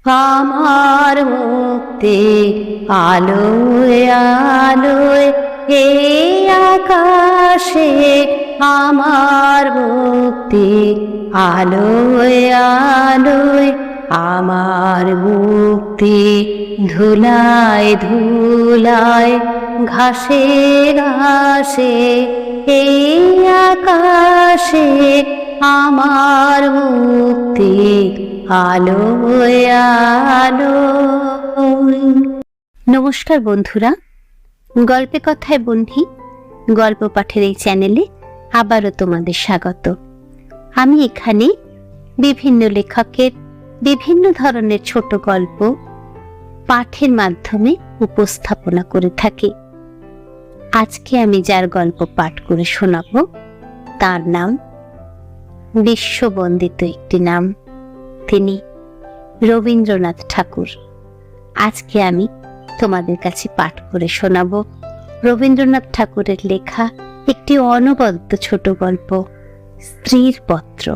আমার মুক্তি আলোয় আলোয় এই আকাশে, আমার মুক্তি আলোয় আলোয়, আমার মুক্তি ধুলায় ধুলায় ঘাসে ঘাসে এই আকাশে, আমার মুক্তি আলোয় আলোয়। নমস্কার বন্ধুরা, গল্পে কথায় বন্ধি গল্প পাঠের এই চ্যানেলে আবারও তোমাদের স্বাগত। আমি এখানে বিভিন্ন লেখকের বিভিন্ন ধরনের ছোট গল্প পাঠের মাধ্যমে উপস্থাপনা করে থাকি। আজকে আমি যার গল্প পাঠ করে শোনাবো তার নাম বিশ্ববন্দিত একটি নাম, তিনি রবীন্দ্রনাথ ঠাকুর। আজকে আমি তোমাদের কাছে পাঠ করে শোনাবো রবীন্দ্রনাথ ঠাকুরের লেখা একটি অনবদ্য ছোট গল্প, স্ত্রীর পত্র।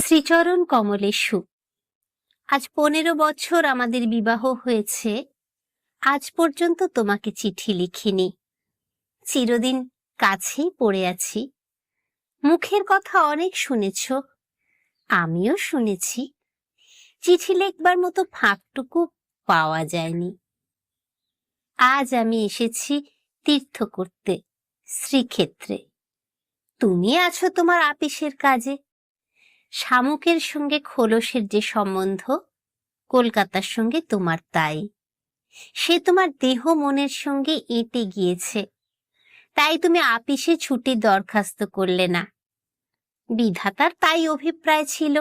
শ্রীচরণ কমলেশু, আজ 15 বছর আমাদের বিবাহ হয়েছে। আজ পর্যন্ত তোমাকে চিঠি লিখিনি। চিরদিন কাছেই পড়ে আছি। মুখের কথা অনেক শুনেছ, আমিও শুনেছি। চিঠি লিখবার মতো ফাঁকটুকু পাওয়া যায়নি। আজ আমি এসেছি তীর্থ করতে, শ্রীক্ষেত্রে। তুমি আছো তোমার আপিসের কাজে। শামুকের সঙ্গে খোলসের যে সম্বন্ধ, কলকাতার সঙ্গে তোমার তাই। সে তোমার দেহ মনের সঙ্গে এঁটে গিয়েছে, তাই তুমি আপিসে ছুটির দরখাস্ত করলে না। বিধাতার তাই অভিপ্রায় ছিল,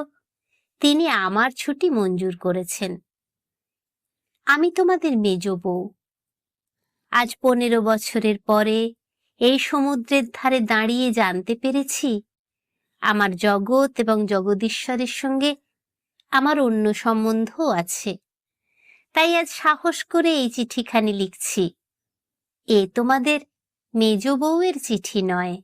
তিনি আমার ছুটি মঞ্জুর করেছেন। আমি তোমাদের মেজ বউ। আজ 15 বছরের পরে এই সমুদ্রের ধারে দাঁড়িয়ে জানতে পেরেছি, আমার জগৎ এবং জগদীশ্বরের সঙ্গে আমার অন্য সম্বন্ধও আছে। তাই আজ সাহস করে এই চিঠিখানি লিখছি। এ তোমাদের মেজ বউয়ের চিঠি নয়।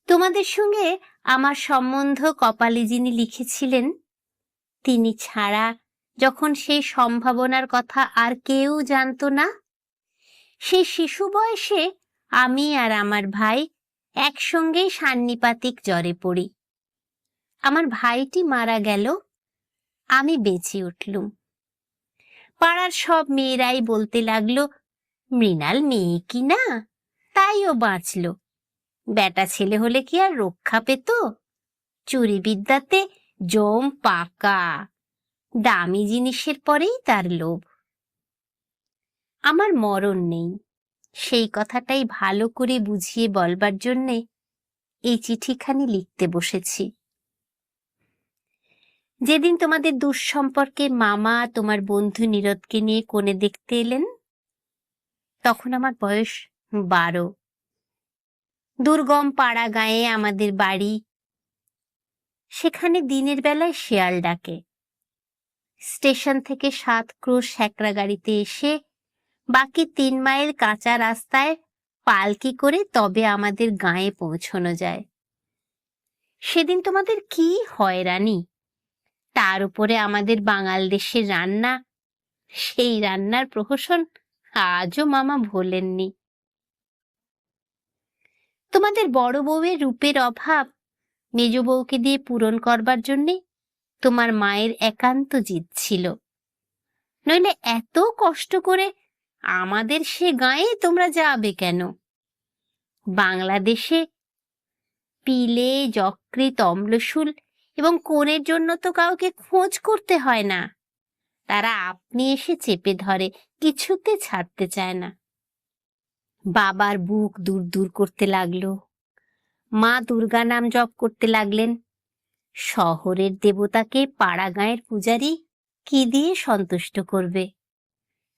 তোমাদের সঙ্গে আমার সম্বন্ধ কপালে যিনি লিখেছিলেন, তিনি ছাড়া যখন সেই সম্ভাবনার কথা আর কেউ জানত না, সেই শিশু বয়সে আমি আর আমার ভাই একসঙ্গেই সান্নিপাতিক জ্বরে পড়ি। আমার ভাইটি মারা গেল, আমি বেঁচে উঠলুম। পাড়ার সব মেয়েরাই বলতে লাগলো, মৃণাল মেয়ে কি না, তাই ও বাঁচল। বেটা ছেলে হলে কি আর রক্ষা পেত? চুরি বিদ্যাতে জম পাকা, দামি জিনিসের পরেই তার লোভ। আমার মরণ নেই, সেই কথাটাই ভালো করে বুঝিয়ে বলবার জন্যে এই চিঠিখানি লিখতে বসেছি। যেদিন তোমাদের দুঃসম্পর্কে মামা তোমার বন্ধু নীরদকে নিয়ে কোণে দেখতে এলেন, তখন আমার বয়স 12। দুর্গম পাড়া গাঁয়ে আমাদের বাড়ি। সেখানে দিনের বেলায় শেয়াল ডাকে। স্টেশন থেকে 7 ক্রোশ স্যাকরা গাড়িতে এসে বাকি 3 মাইল কাঁচা রাস্তায় পালকি করে তবে আমাদের গাঁয়ে পৌঁছানো যায়। সেদিন তোমাদের কি হয়রানি! তার উপরে আমাদের বাঙাল দেশের রান্না, সেই রান্নার প্রহসন আজও মামা ভোলেননি। তোমাদের বড় বউয়ের রূপের অভাব মেজ বউকে দিয়ে পূরণ করবার জন্যে তোমার মায়ের একান্ত জিদ ছিল। নইলে এত কষ্ট করে আমাদের সে গাঁয়ে তোমরা যাবে কেন? বাংলাদেশে পিলে, যকৃৎ, অম্লশূল এবং কোণের জন্য তো কাউকে খোঁজ করতে হয় না। তারা আপনি এসে চেপে ধরে, কিছুতে ছাড়তে চায় না। বাবার বুক দূর দূর করতে লাগলো। মা দুর্গা নাম জপ করতে লাগলেন। শহরের দেবতাকে পাড়া গাঁয়ের পূজারী কি দিয়ে সন্তুষ্ট করবে?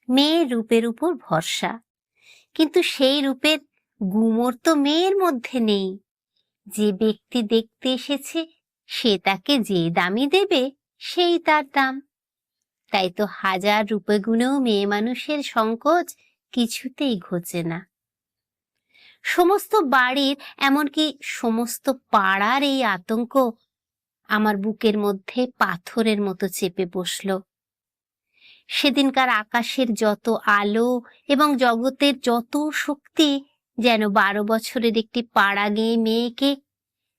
মেয়ের রূপের উপর ভরসা, কিন্তু সেই রূপের গুমর তো মেয়ের মধ্যে নেই। যে ব্যক্তি দেখতে এসেছে সে তাকে যে দামই দেবে সেই তার দাম। তাই তো হাজার রূপে গুণেও মেয়ে মানুষের সংকোচ কিছুতেই ঘোচে না। সমস্ত বাড়ির, এমনকি সমস্ত পাড়ার এই আতঙ্ক আমার বুকের মধ্যে পাথরের মতো চেপে বসল। সেদিনকার আকাশের যত আলো এবং জগতের যত শক্তি যেন 12 বছরের একটি পাড়া গেয়ে মেয়েকে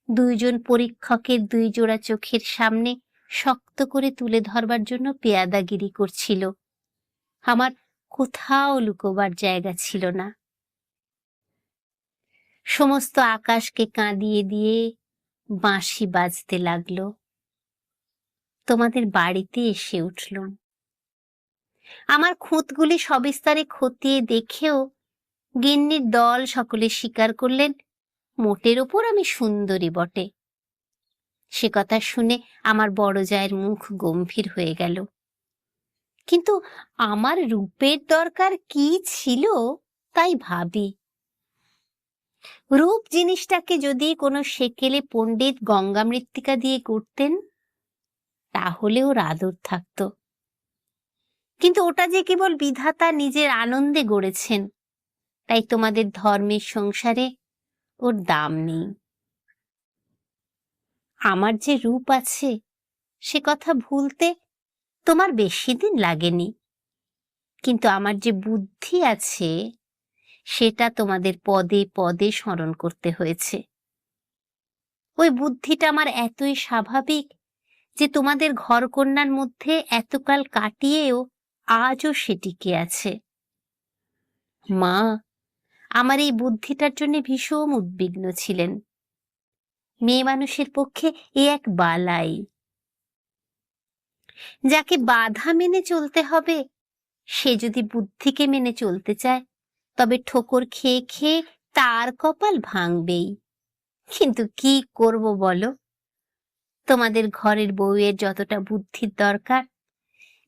দুইজন পরীক্ষকের 2 জোড়া চোখের সামনে শক্ত করে তুলে ধরবার জন্য পেয়াদাগিরি করছিল। আমার কোথাও লুকোবার জায়গা ছিল না। সমস্ত আকাশকে কাঁদিয়ে দিয়ে বাঁশি বাজতে লাগলো। তোমাদের বাড়িতে এসে উঠলুম। আমার খুঁতগুলি সবিস্তারে খতিয়ে দেখেও গিন্নির দল সকলে স্বীকার করলেন মোটের ওপর আমি সুন্দরী বটে। সে কথা শুনে আমার বড় জায়ের মুখ গম্ভীর হয়ে গেল। কিন্তু আমার রূপের দরকার কি ছিল তাই ভাবি। রূপ জিনিসটাকে যদি কোনো সেকেলে পণ্ডিত গঙ্গা মৃত্তিকা দিয়ে করতেন তাহলে ওর আদর থাকত, কিন্তু ওটা যে কেবল বিধাতা নিজের আনন্দে গড়েছেন, তাই তোমাদের ধর্মের সংসারে ওর দাম নেই। আমার যে রূপ আছে সে কথা ভুলতে তোমার বেশি দিন লাগেনি, কিন্তু আমার যে বুদ্ধি আছে সেটা তোমাদের পদে পদে স্মরণ করতে হয়েছে। ওই বুদ্ধিটা আমার এতই স্বাভাবিক যে তোমাদের ঘরকন্যার মধ্যে এতকাল কাটিয়েও আজও সে টিকে আছে। মা আমার এই বুদ্ধিটার জন্য ভীষণ উদ্বিগ্ন ছিলেন। মেয়ে মানুষের পক্ষে এ এক বালাই। যাকে বাধা মেনে চলতে হবে সে যদি বুদ্ধিকে মেনে চলতে চায় তবে ঠোকর খেয়ে খেয়ে তার কপাল ভাঙবেই। কিন্তু কি করব বলো? তোমাদের ঘরের বউয়ের যতটা বুদ্ধির দরকার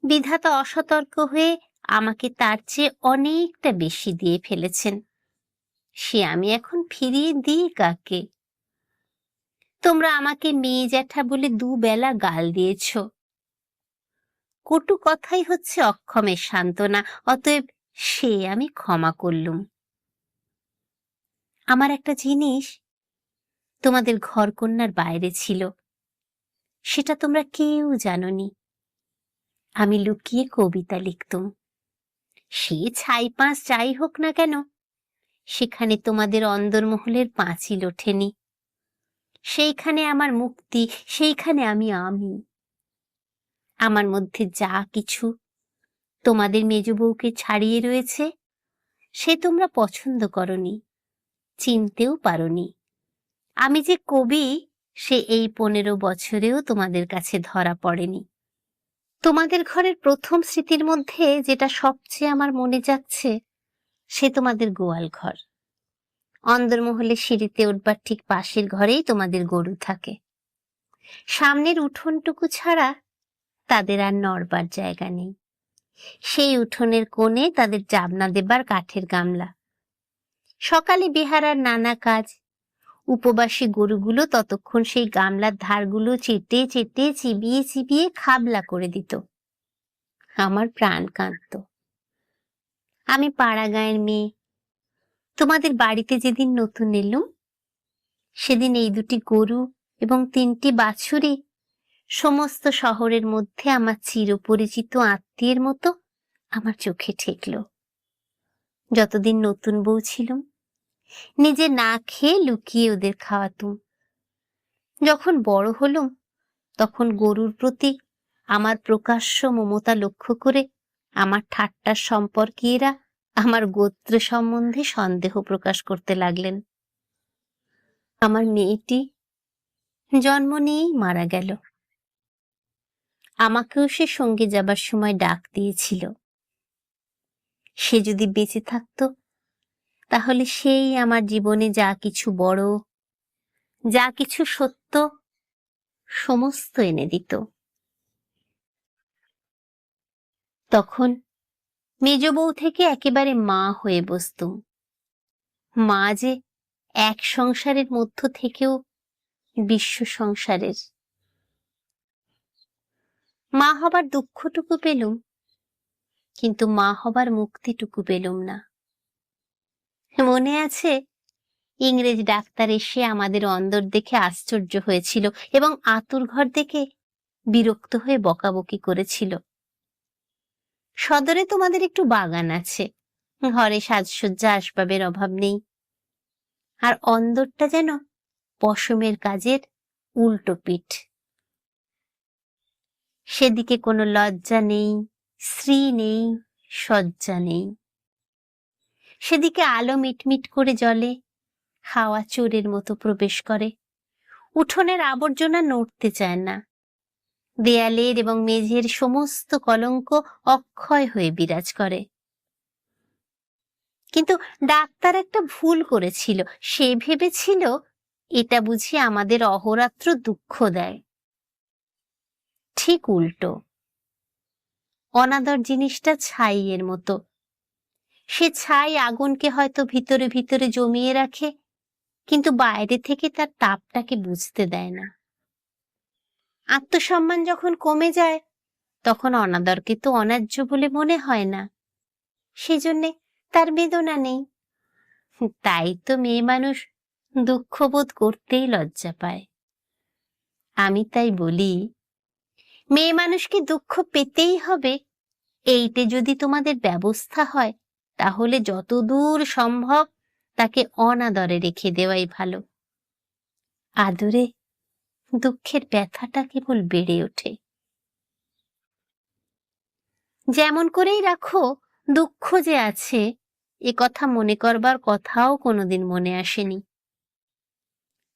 বিধাতা অসতর্ক হয়ে আমাকে তার চেয়ে অনেকটা বেশি দিয়ে ফেলেছেন। সে আমি এখন ফিরিয়ে দিই কাকে? তোমরা আমাকে মেয়ে জ্যাঠা বলে 2 বেলা গাল দিয়েছ। কটু কথাই হচ্ছে অক্ষমের সান্ত্বনা, অতএব সে আমি ক্ষমা করলুম। আমার একটা জিনিস তোমাদের ঘরকন্যার বাইরে ছিল, সেটা তোমরা কেউ জানোনি। আমি লুকিয়ে কবিতা লিখতুম। সে ছাইপাঁশ যাই হোক না কেন, সেখানে তোমাদের অন্দরমহলের পাঁচিল ওঠেনি। সেইখানে আমার মুক্তি, সেইখানে আমি। আমার মধ্যে যা কিছু তোমাদের মেজ বউকে ছাড়িয়ে রয়েছে সে তোমরা পছন্দ করনি, চিনতেও পারোনি। আমি যে কবি সে এই 15 বছরেও তোমাদের কাছে ধরা পড়েনি। তোমাদের ঘরের প্রথম স্মৃতির মধ্যে যেটা সবচেয়ে আমার মনে যাচ্ছে সে তোমাদের গোয়াল ঘর। অন্দরমহলে সিঁড়িতে উঠবার ঠিক পাশের ঘরেই তোমাদের গরু থাকে। সামনের উঠোনটুকু ছাড়া তাদের আর নড়বার জায়গা নেই। সেই উঠোনের কোণে তাদের জাবনা দেবার কাঠের গামলা। সকালে বেহারার নানা কাজ। উপবাসী গরুগুলো ততক্ষণ সেই গামলার ধারগুলো চেটে চেটে চিবিয়ে চিবিয়ে খাবলা করে দিত। আমার প্রাণ কাঁদত। আমি পাড়া গাঁয়ের মেয়ে। তোমাদের বাড়িতে যেদিন নতুন এলুম সেদিন এই 2টি গরু এবং 3টি বাছুরি সমস্ত শহরের মধ্যে আমার চিরপরিচিত আত্মীয়ের মতো আমার চোখে ঠেকল। যতদিন নতুন বউ ছিলাম নিজে না খেয়ে লুকিয়ে ওদের খাওয়াতুম। যখন বড় হলুম তখন গরুর প্রতি আমার প্রকাশ্য মমতা লক্ষ্য করে আমার ঠাট্টার সম্পর্কীয়রা আমার গোত্র সম্বন্ধে সন্দেহ প্রকাশ করতে লাগলেন। আমার মেয়েটি জন্ম নিয়েই মারা গেল। আমাকেও সে সঙ্গে যাবার সময় ডাক দিয়েছিল। সে যদি বেঁচে থাকতো তাহলে সেই আমার জীবনে যা কিছু বড়, যা কিছু সত্য সমস্ত এনে দিত। তখন মেজ বউ থেকে একেবারে মা হয়ে বসতুম। মা যে এক সংসারের মধ্য থেকেও বিশ্ব সংসারের। মা হবার দুঃখটুকু পেলুম, কিন্তু মা হবার মুক্তিটুকু পেলুম না। মনে আছে, ইংরেজ ডাক্তার এসে আমাদের অন্দর দেখে আশ্চর্য হয়েছিল এবং আতুর ঘর দেখে বিরক্ত হয়ে বকাবকি করেছিল। সদরে তোমাদের একটু বাগান আছে, ঘরে সাজসজ্জা আসবাবের অভাব নেই, আর অন্দরটা যেন পশমের কাজের উল্টো পিঠ। সেদিকে কোনো লজ্জা নেই, শ্রী নেই, সজ্জা নেই। সেদিকে আলো মিটমিট করে জ্বলে, হাওয়া চোরের মতো প্রবেশ করে, উঠোনের আবর্জনা নড়তে চায় না, দেয়ালের এবং মেঝের সমস্ত কলঙ্ক অক্ষয় হয়ে বিরাজ করে। কিন্তু ডাক্তার একটা ভুল করেছিল। সে ভেবেছিল এটা বুঝি আমাদের অহোরাত্র দুঃখ দেয়। ঠিক উল্টো। অনাদর জিনিসটা ছাইয়ের মতো। সে ছাই আগুনকে হয়তো ভিতরে ভিতরে জমিয়ে রাখে, কিন্তু বাইরে থেকে তার তাপটাকে বুঝতে দেয় না। আত্মসম্মান যখন কমে যায়, তখন অনাদরকে তো অন্যায্য বলে মনে হয় না, সেজন্যে তার বেদনা নেই। তাই তো মেয়ে মানুষ দুঃখবোধ করতেই লজ্জা পায়। আমি তাই বলি, মেয়ে মানুষকে দুঃখ পেতেই হবে, এইটে যদি তোমাদের ব্যবস্থা হয়, তাহলে যতদূর সম্ভব তাকে অনাদরে রেখে দেওয়াই ভালো। আদরে দুঃখের ব্যথাটা কেবল বেড়ে ওঠে। যেমন করেই রাখো, দুঃখ যে আছে এ কথা মনে করবার কথাও কোনোদিন মনে আসেনি।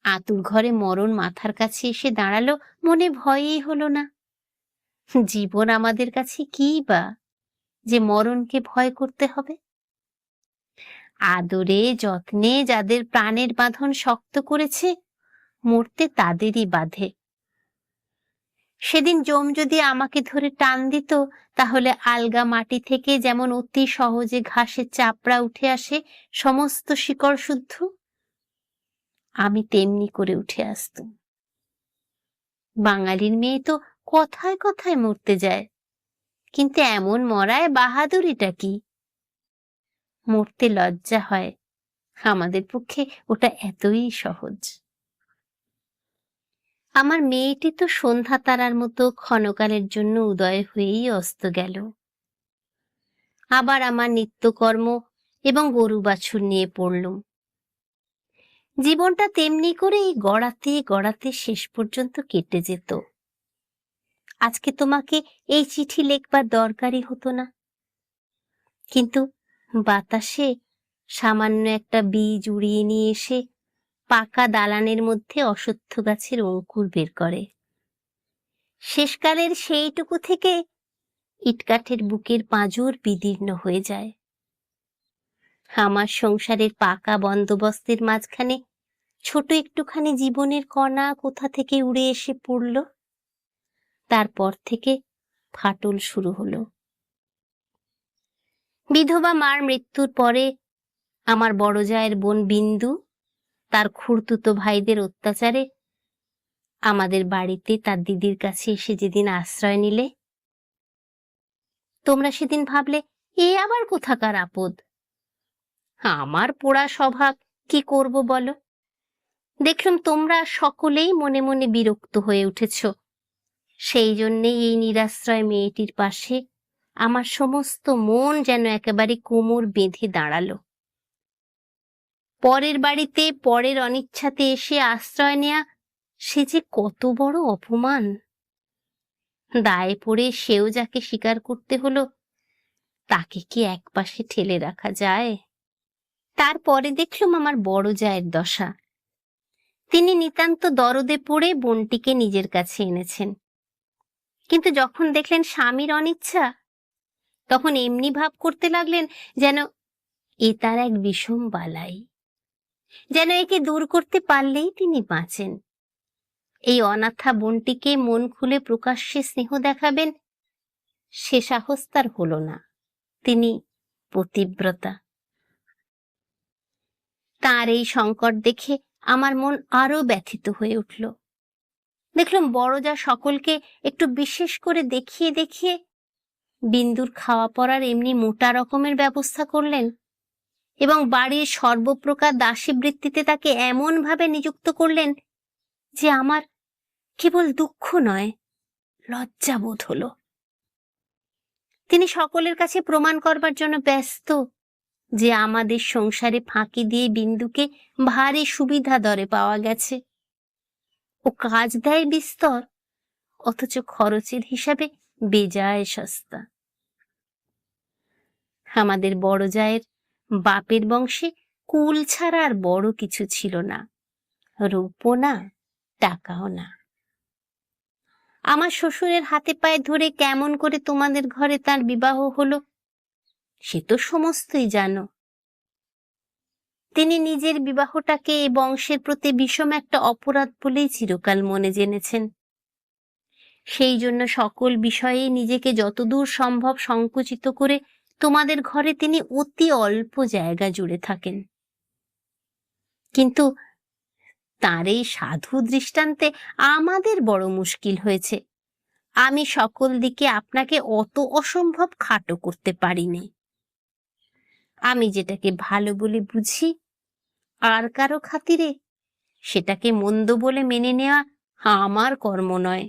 আতুর ঘরে মরণ মাথার কাছে এসে দাঁড়ালো, মনে ভয়ই হলো না। জীবন আমাদের কাছে কি বা, যে মরণকে ভয় করতে হবে? আদরে যত্নে যাদের প্রাণের বাঁধন শক্ত করেছে, মরতে তাদেরই বাধে। সেদিন যম যদি আমাকে ধরে টান দিত, তাহলে আলগা মাটি থেকে যেমন অতি সহজে ঘাসের চাপড়া উঠে আসে সমস্ত শিকড় শুদ্ধ, আমি তেমনি করে উঠে আসতুম। বাঙালির মেয়ে তো কথায় কথায় মরতে যায়, কিন্তু এমন মরায় বাহাদুরিটা কি? মরতে লজ্জা হয়, আমাদের পক্ষে ওটা এতই সহজ। আমার মেয়েটি তো সন্ধ্যা তারার মতো ক্ষণকালের জন্য উদয় হয়েই অস্ত গেল। আবার আমার নিত্যকর্ম এবং গরু বাছুর নিয়ে পড়লুম। জীবনটা তেমনি করেই গড়াতে গড়াতে শেষ পর্যন্ত কেটে যেত। আজকে তোমাকে এই চিঠি লেখবার দরকারই হতো না, কিন্তু বাতাসে সামান্য একটা বীজ উড়িয়ে নিয়ে এসে পাকা দালানের মধ্যে অশ্বত্থ গাছের অঙ্কুর বের করে। শেষকালের সেইটুকু থেকে ইটকাঠের বুকের পাঁজর বিদীর্ণ হয়ে যায়। আমার সংসারের পাকা বন্দোবস্তের মাঝখানে ছোট একটুখানি জীবনের কণা কোথা থেকে উড়ে এসে পড়ল। তারপর থেকে ফাটল শুরু হলো। বিধবা মার মৃত্যুর পরে আমার বড় জায়ের বোন বিন্দু তার খুড়তুতো ভাইদের অত্যাচারে আমাদের বাড়িতে তার দিদির কাছে এসে যেদিন আশ্রয় নিলে, তোমরা সেদিন ভাবলে এ আবার কোথাকার আপদ। আমার পোড়া স্বভাব কি করব বলো? দেখলাম তোমরা সকলেই মনে মনে বিরক্ত হয়ে উঠেছ। সেই জন্যেই এই নিরাশ্রয় মেয়েটির পাশে আমার সমস্ত মন যেন একেবারে কোমর বেঁধে দাঁড়ালো। পরের বাড়িতে পরের অনিচ্ছাতে এসে আশ্রয় নেয়া, সে যে কত বড় অপমান। দায়ে পড়ে সেও যাকে স্বীকার করতে হলো, তাকে কি একপাশে ঠেলে রাখা যায়? তারপরে দেখলুম আমার বড় জায়ের দশা। তিনি নিতান্ত দরদে পড়ে বোনটিকে নিজের কাছে এনেছেন, কিন্তু যখন দেখলেন স্বামীর অনিচ্ছা, তখন এমনি ভাব করতে লাগলেন যেন এ তার এক বিষম বালাই, যেন একে দূর করতে পারলেই তিনি বাঁচেন। এই অনাথা বোনটিকে মন খুলে প্রকাশ্যে স্নেহ দেখাবেন, সে সাহস তার হলো না। তিনি পতিব্রতা। তার এই সংকট দেখে আমার মন আরো ব্যথিত হয়ে উঠল। দেখলাম বড়জা সকলকে একটু বিশেষ করে দেখিয়ে দেখিয়ে বিন্দুর খাওয়া পড়ার এমনি মোটা রকমের ব্যবস্থা করলেন এবং বাড়ির সর্বপ্রকার দাসী বৃত্তিতে তাকে এমন ভাবে নিযুক্ত করলেন যে আমার কেবল দুঃখ নয়, লজ্জা বোধ হলো। তিনি সকলের কাছে প্রমাণ করবার জন্য ব্যস্ত যে আমাদের সংসারে ফাঁকি দিয়ে বিন্দুকে ভারী সুবিধা দরে পাওয়া গেছে। ও কাজ দেয় বিস্তর, অথচ খরচের হিসাবে বেজায় সস্তা। আমাদের বড় জায়ের বাপের বংশে কুল ছাড়া আর বড় কিছু ছিল না, রূপও না, টাকাও না। আমার শ্বশুরের হাতে পায়ে ধরে কেমন করে তোমাদের ঘরে তার বিবাহ হলো সে তো সমস্তই জানো। তিনি নিজের বিবাহটাকে এ বংশের প্রতি বিষম একটা অপরাধ বলেই চিরকাল মনে জেনেছেন। সেই জন্য সকল বিষয়ে নিজেকে যতদূর সম্ভব সংকুচিত করে তোমাদের ঘরে তিনি অতি অল্প জায়গা জুড়ে থাকেন। কিন্তু তার এই সাধু দৃষ্টান্তে আমাদের বড় মুশকিল হয়েছে। আমি সকল দিকে আপনাকে অত অসম্ভব খাটো করতে পারিনি। আমি যেটাকে ভালো বলে বুঝি আর কারো খাতিরে সেটাকে মন্দ বলে মেনে নেওয়া আমার কর্ম নয়।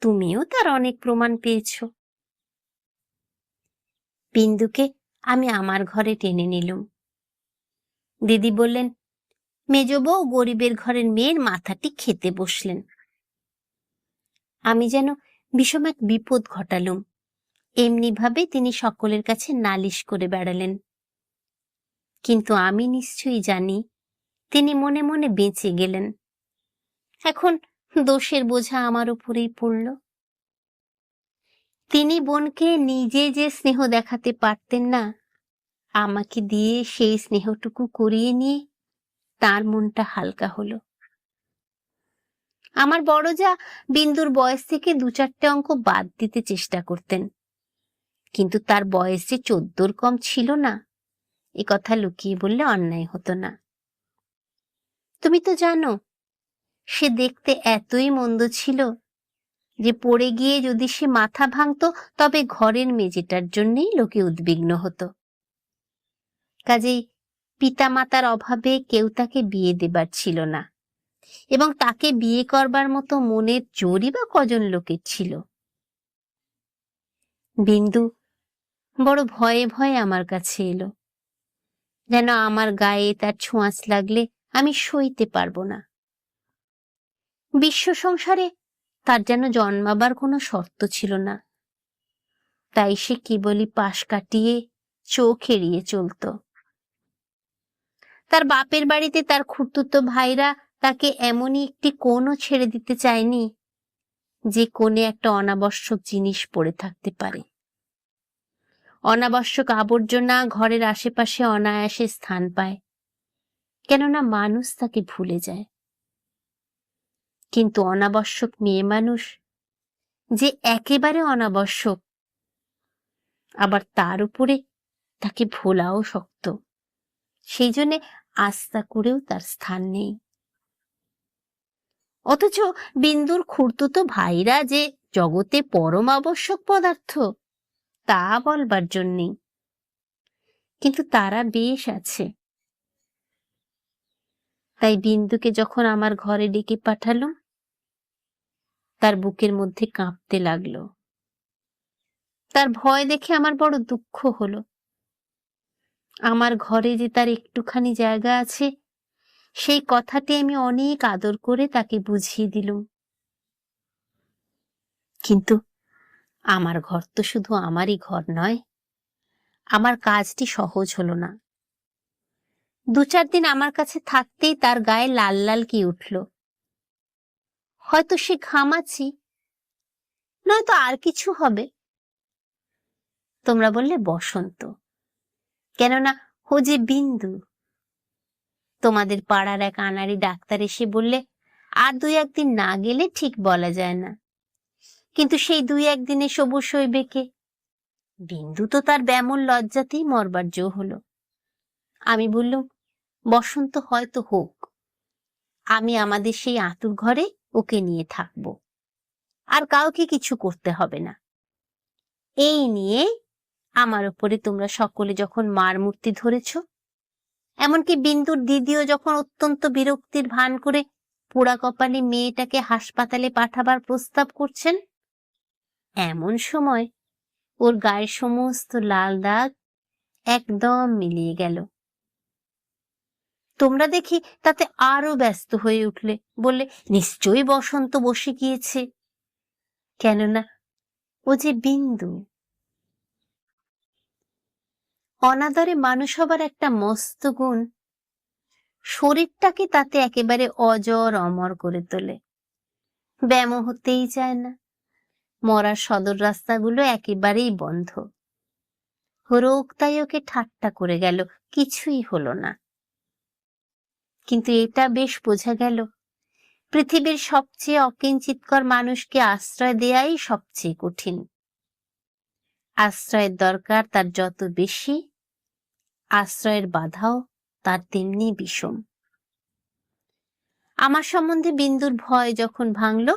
তুমিও তার অনেক প্রমাণ পেয়েছ। বিন্দুকে আমি আমার ঘরে টেনে নিলুম। দিদি বললেন, মেজ বউ গরিবের ঘরের মেয়ের মাথাটি খেতে বসলেন। আমি যেন বিষম এক বিপদ ঘটালুম, এমনি ভাবে তিনি সকলের কাছে নালিশ করে বেড়ালেন। কিন্তু আমি নিশ্চয়ই জানি তিনি মনে মনে বেঁচে গেলেন। এখন দোষের বোঝা আমার উপরেই পড়ল। তিনি বোনকে নিজে যে স্নেহ দেখাতে পারতেন না, আমাকে দিয়ে সেই স্নেহটুকু করিয়ে নিয়ে তার মনটা হালকা হলো। আমার বড় যা বিন্দুর বয়স থেকে 2-4টে অঙ্ক বাদ দিতে চেষ্টা করতেন, কিন্তু তার বয়স যে 14 কম ছিল না, এ কথা লুকিয়ে বললে অন্যায় হতো না। তুমি তো জানো সে দেখতে এতই মন্দ ছিল যে পড়ে গিয়ে যদি সে মাথা ভাঙত তবে ঘরের মেজেটার জন্যই লোকে উদ্বিগ্ন হতো। কাজেই পিতামাতার অভাবে কেউ তাকে বিয়ে দেবার ছিল না, এবং তাকে বিয়ে করবার মতো মনের জোরই বা কজন লোকের ছিল। বিন্দু বড় ভয়ে ভয়ে আমার কাছে এলো, যেন আমার গায়ে তার ছোঁয়াচ লাগলে আমি সইতে পারবো না। বিশ্ব সংসারে তার যেন জন্মাবার কোনো শর্ত ছিল না, তাই সে কেবলই পাশ কাটিয়ে চোখ এড়িয়ে চলত। তার বাপের বাড়িতে তার খুড়তুতো ভাইরা তাকে এমনই একটি কোণও ছেড়ে দিতে চায়নি যে কোণে একটা অনাবশ্যক জিনিস পড়ে থাকতে পারে। অনাবশ্যক আবর্জনা ঘরের আশেপাশে অনায়াসে স্থান পায়, কেননা মানুষ তাকে ভুলে যায়। কিন্তু অনাবশ্যক মেয়ে মানুষ যে একেবারে অনাবশ্যক, আবার তার উপরে তাকে ভোলাও শক্ত, সেই জন্যে আস্থা করেও তার স্থান নেই। অথচ বিন্দুর খুড়তুতো ভাইরা যে জগতে পরম আবশ্যক পদার্থ তা বলবার জন্যেই, কিন্তু তারা বেশ আছে। তাই বিন্দুকে যখন আমার ঘরে ডেকে পাঠালো, তার বুকের মধ্যে কাঁপতে লাগলো। তার ভয় দেখে আমার বড় দুঃখ হলো। আমার ঘরে যে তার একটুখানি জায়গা আছে সেই কথাটি আমি অনেক আদর করে তাকে বুঝিয়ে দিলুম। কিন্তু আমার ঘর তো শুধু আমারই ঘর নয়। আমার কাজটি সহজ হলো না। 2-4 দিন আমার কাছে থাকতেই তার গায়ে লাল লাল কি উঠল। হয়তো সে ঘামাচি, নয়তো আর কিছু হবে। তোমরা বললে বসন্ত, কেননা ও যে বিন্দু। তোমাদের পাড়ার এক আনাড়ি ডাক্তার এসে বললে আর 2-1 দিন না গেলে ঠিক বলা যায় না, কিন্তু সেই 2-1 দিনে সবুজ হইবে কে? বিন্দু তো তার ব্যামোর লজ্জাতেই মরবার জো হলো। আমি বললুম, বসন্ত হয়তো হোক, আমি আমাদের সেই আঁতুর ঘরে ওকে নিয়ে থাকব, আর কাউকে কিছু করতে হবে না। এই নিয়ে আমার উপরে তোমরা সকলে যখন মার মূর্তি ধরেছ, এমনকি বিন্দুর দিদিও যখন অত্যন্ত বিরক্তির ভান করে পোড়া কপালি মেয়েটাকে হাসপাতালে পাঠাবার প্রস্তাব করছেন, এমন সময় ওর গায়ের সমস্ত লাল দাগ একদম মিলিয়ে গেল। তোমরা দেখি তাতে আরো ব্যস্ত হয়ে উঠলে, বললে নিশ্চয়ই বসন্ত বসে গিয়েছে, কেননা ও যে বিন্দু। অনাদরে মানুষ হবার একটা মস্ত গুণ, শরীরটাকে তাতে একেবারে অজর অমর করে তোলে। ব্যায়াম হতেই চায় না, মরার সদর রাস্তাগুলো একেবারেই বন্ধ। রোগ তাই ওকে ঠাট্টা করে গেল, কিছুই হলো না। কিন্তু এটা বেশ বোঝা গেল, পৃথিবীর সবচেয়ে অকিঞ্চিৎকর মানুষকে আশ্রয় দেয়াই সবচেয়ে কঠিন। আশ্রয়ের দরকার তার যত বেশি, আশ্রয়ের বাধাও তার তেমনি বিষম। আমার সম্বন্ধে বিন্দুর ভয় যখন ভাঙল,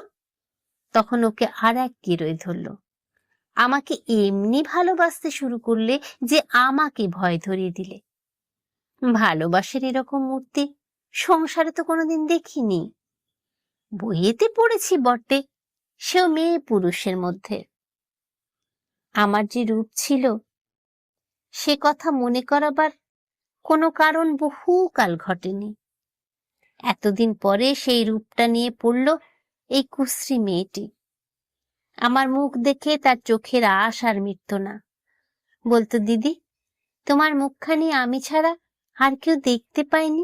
তখন ওকে আর এক গিরোয় ধরল। আমাকে এমনি ভালোবাসতে শুরু করলে যে আমাকে ভয় ধরিয়ে দিলে। ভালোবাসার এরকম মূর্তি সংসারে তো কোনোদিন দেখিনি। বইয়েতে পড়েছি বটে, সেও মেয়ে পুরুষের মধ্যে। আমার যে রূপ ছিল, সে কথা মনে করাবার কোনো কারণ বহুকাল ঘটেনি। এতদিন পরে সেই রূপটা নিয়ে পড়ল এই কুশ্রী মেয়েটি। আমার মুখ দেখে তার চোখের আশ আর মিটত না। বলতো, দিদি, তোমার মুখখানি আমি ছাড়া আর কেউ দেখতে পায়নি।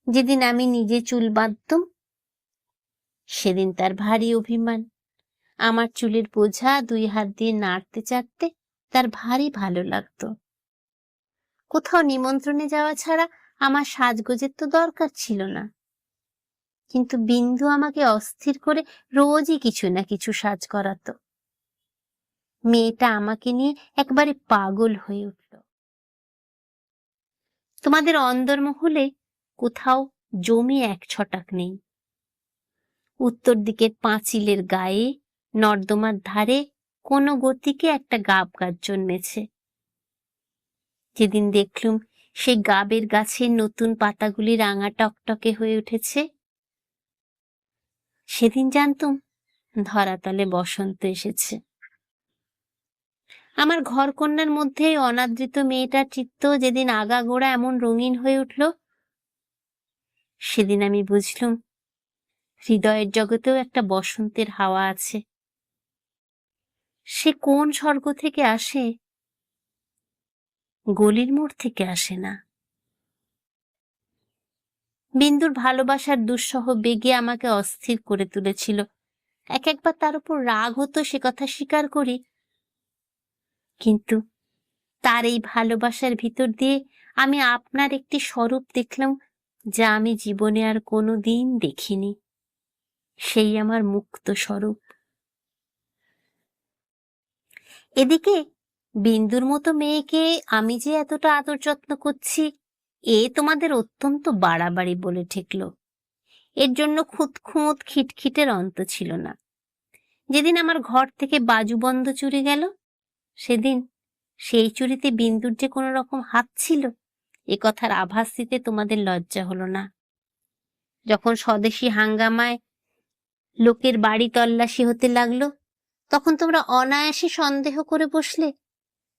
যেদিন আমি নিজে চুল বাঁধতুম, সেদিন তার ভারী অভিমান। আমার চুলের বোঝা 2 হাত দিয়ে নাড়তে চাড়তে তার ভারী ভালো লাগতো। কোথাও নিমন্ত্রণে যাওয়া ছাড়া আমার সাজগোজের তো দরকার ছিল না। কিন্তু বিন্দু আমাকে অস্থির করে রোজই কিছু না কিছু সাজ করাতো। মেয়েটা আমাকে নিয়ে একবারে পাগল হয়ে উঠল। তোমাদের অন্দরমহলে কোথাও জমি 1 ছটাক নেই। উত্তর দিকের পাঁচিলের গায়ে নর্দমার ধারে কোনো গতিকে একটা গাব গাছ জন্মেছে। যেদিন দেখলুম সেই গাবের গাছের নতুন পাতাগুলি রাঙা টকটকে হয়ে উঠেছে, সেদিন জানতুম ধরাতলে বসন্ত এসেছে। আমার ঘরকন্যার মধ্যে অনাদৃত মেয়েটার চিত্ত যেদিন আগাগোড়া এমন রঙিন হয়ে উঠল, সেদিন আমি বুঝলুম হৃদয়ের জগতেও একটা বসন্তের হাওয়া আছে। সে কোন স্বর্গ থেকে আসে? গলির মোড় থেকে আসে না। বিন্দুর ভালোবাসার দুঃসহ বেগে আমাকে অস্থির করে তুলেছিল। একবার তার উপর রাগ হতো, সে কথা স্বীকার করি। কিন্তু তার এই ভালোবাসার ভিতর দিয়ে আমি আপনার একটি স্বরূপ দেখলাম, যা আমি জীবনে আর কোনো দিন দেখিনি। সেই আমার মুক্ত স্বরূপ। এদিকে বিন্দুর মতো মেয়েকে আমি যে এতটা আদর যত্ন করছি, এ তোমাদের অত্যন্ত বাড়াবাড়ি বলে ঠেকল। এর জন্য খুঁত খিটখিটের অন্ত ছিল না। যেদিন আমার ঘর থেকে বাজুবন্ধ চুরি গেল, সেদিন সেই চুরিতে বিন্দুর যে কোনো রকম হাত ছিল, এ কথার আভাস দিতে তোমাদের লজ্জা হলো না। যখন স্বদেশী হাঙ্গামায় লোকের বাড়ি তল্লাশি হতে লাগলো, তখন তোমরা অনায়াসে সন্দেহ করে বসলে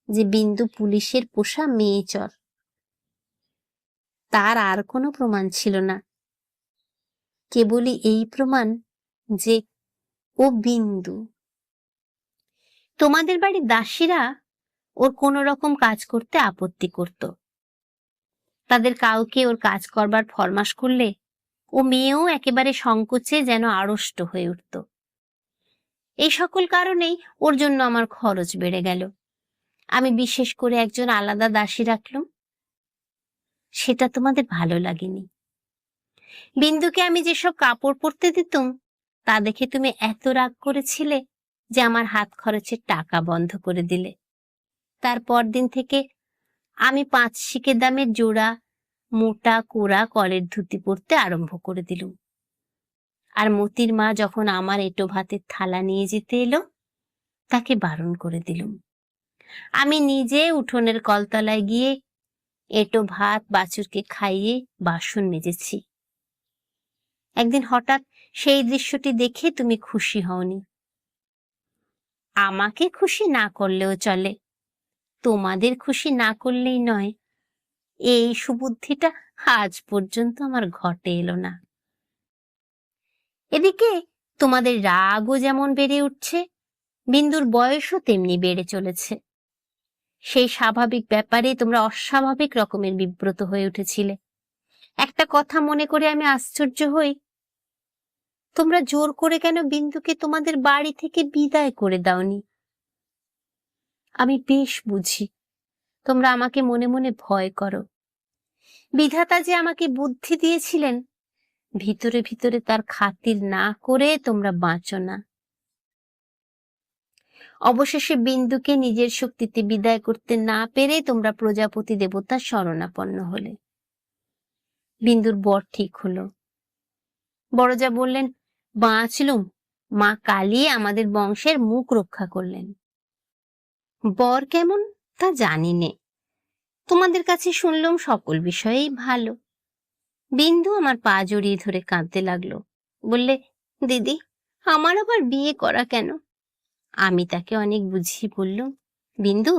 যে বিন্দু পুলিশের পোষা মেয়ে চর। তার আর কোনো প্রমাণ ছিল না, কেবলই এই প্রমাণ যে ও বিন্দু। তোমাদের বাড়ির দাসীরা ওর কোনো রকম কাজ করতে আপত্তি করত। তাদের কাউকে ওর কাজ করবার ফরমাস করলে ও মেয়েও একেবারে সংকোচে যেন আড়ষ্ট হয়ে উঠত। এই সকল কারণেই ওর জন্য আমার খরচ বেড়ে গেল। আমি বিশেষ করে একজন আলাদা দাসী রাখলুম। সেটা তোমাদের ভালো লাগেনি। বিন্দুকে আমি যেসব কাপড় পরতে দিতুম, তা দেখে তুমি এত রাগ করেছিলে যে আমার হাত খরচের টাকা বন্ধ করে দিলে। তারপর দিন থেকে আমি 5 শিকে দামের জোড়া মোটা কোরা কলের ধুতি পরতে আরম্ভ করে দিলুম। আর মতির মা যখন আমার এঁটো ভাতের থালা নিয়ে যেতে এলো, তাকে বারণ করে দিলুম। আমি নিজে উঠোনের কলতলায় গিয়ে এঁটো ভাত বাছুরকে খাইয়ে বাসন মেজেছি। একদিন হঠাৎ সেই দৃশ্যটি দেখে তুমি খুশি হওনি। আমাকে খুশি না করলেও চলে, তোমাদের খুশি না করলেই নয়, এই সুবুদ্ধিটা আজ পর্যন্ত আমার ঘটে এলো না। এদিকে তোমাদের রাগও যেমন বেড়ে উঠছে, বিন্দুর বয়সও তেমনি বেড়ে চলেছে। সেই স্বাভাবিক ব্যাপারে তোমরা অস্বাভাবিক রকমের বিব্রত হয়ে উঠেছিলে। একটা কথা মনে করে আমি আশ্চর্য হই, তোমরা জোর করে কেন বিন্দুকে তোমাদের বাড়ি থেকে বিদায় করে দাওনি? আমি বেশ বুঝি তোমরা আমাকে মনে মনে ভয় করো। বিধাতা যে আমাকে বুদ্ধি দিয়েছিলেন, ভিতরে ভিতরে তার খাতির না করে তোমরা বাঁচো না। অবশেষে বিন্দুকে নিজের শক্তিতে বিদায় করতে না পেরে তোমরা প্রজাপতি দেবতার শরণাপন্ন হলে। বিন্দুর বর ঠিক হলো। বড়জা বললেন, বাঁচলুম, মা কালী আমাদের বংশের মুখ রক্ষা করলেন। বর কেমন তা জানি নে, তোমাদের কাছে শুনলাম সকল বিষয়েই ভালো। বিন্দু আমার পা জড়িয়ে ধরে কাঁদতে লাগলো, বললে, দিদি আমার আবার বিয়ে করা কেন? আমি তাকে অনেক বুঝিয়ে বললুম, বিন্দু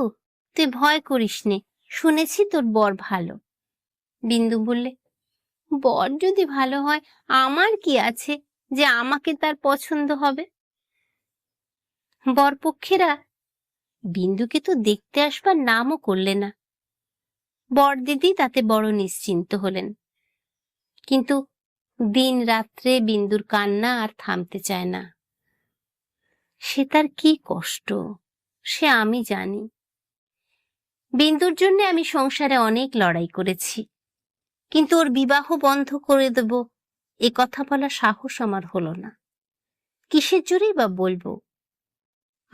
তুই ভয় করিস নে, শুনেছি তোর বর ভালো। বিন্দু বললে, বর যদি ভালো হয় আমার কি আছে যে আমাকে তার পছন্দ হবে? বরপক্ষেরা বিন্দুকে তো দেখতে আসবার নামও করলে না। বর দিদি তাতে বড় নিশ্চিন্ত হলেন। কিন্তু দিন রাত্রে বিন্দুর কান্না আর থামতে চায় না। সে তার কি কষ্ট সে আমি জানি। বিন্দুর জন্য আমি সংসারে অনেক লড়াই করেছি, কিন্তু ওর বিবাহ বন্ধ করে দেব এ কথা বলা সাহস আমার হলো না। কিসের জোরেই বা বলবো?